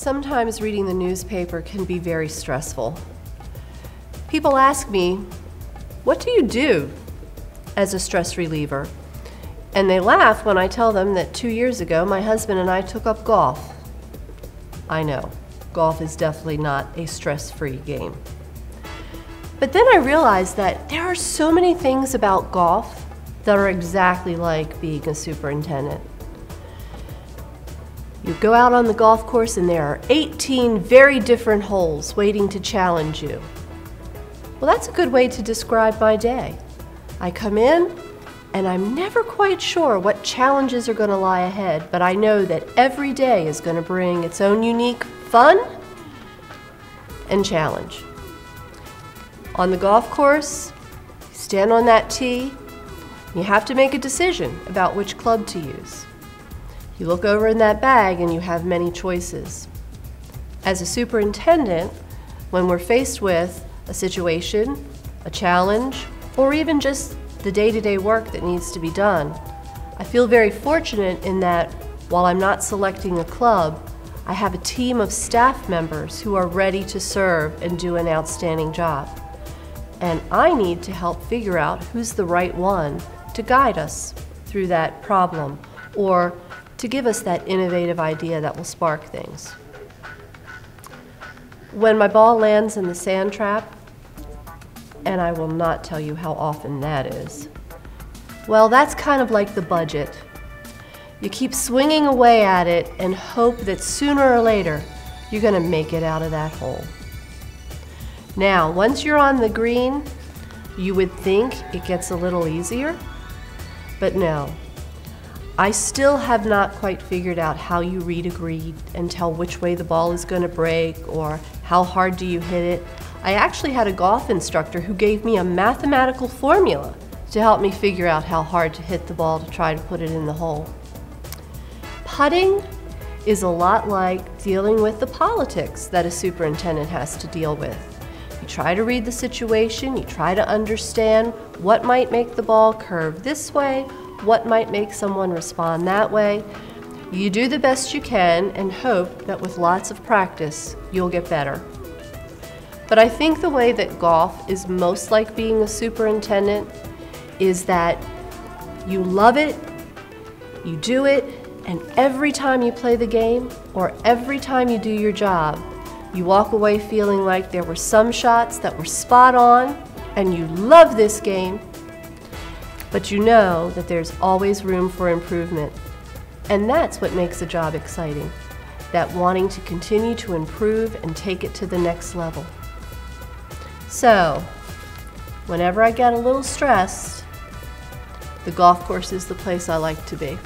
Sometimes reading the newspaper can be very stressful. People ask me, what do you do as a stress reliever? And they laugh when I tell them that 2 years ago my husband and I took up golf. I know, golf is definitely not a stress-free game. But then I realized that there are so many things about golf that are exactly like being a superintendent. You go out on the golf course and there are 18 very different holes waiting to challenge you. Well, that's a good way to describe my day. I come in and I'm never quite sure what challenges are going to lie ahead, but I know that every day is going to bring its own unique fun and challenge. On the golf course, you stand on that tee, you have to make a decision about which club to use. You look over in that bag and you have many choices. As a superintendent, when we're faced with a situation, a challenge, or even just the day-to-day work that needs to be done, I feel very fortunate in that while I'm not selecting a club, I have a team of staff members who are ready to serve and do an outstanding job. And I need to help figure out who's the right one to guide us through that problem or to give us that innovative idea that will spark things. When my ball lands in the sand trap, and I will not tell you how often that is, well, that's kind of like the budget. You keep swinging away at it and hope that sooner or later you're going to make it out of that hole. Now, once you're on the green, you would think it gets a little easier, but no. I still have not quite figured out how you read a green and tell which way the ball is going to break or how hard do you hit it. I actually had a golf instructor who gave me a mathematical formula to help me figure out how hard to hit the ball to try to put it in the hole. Putting is a lot like dealing with the politics that a superintendent has to deal with. You try to read the situation, you try to understand what might make the ball curve this way, what might make someone respond that way. You do the best you can and hope that with lots of practice, you'll get better. But I think the way that golf is most like being a superintendent is that you love it, you do it, and every time you play the game or every time you do your job, you walk away feeling like there were some shots that were spot on and you love this game, but you know that there's always room for improvement. And that's what makes a job exciting, that wanting to continue to improve and take it to the next level. So, whenever I get a little stressed, the golf course is the place I like to be.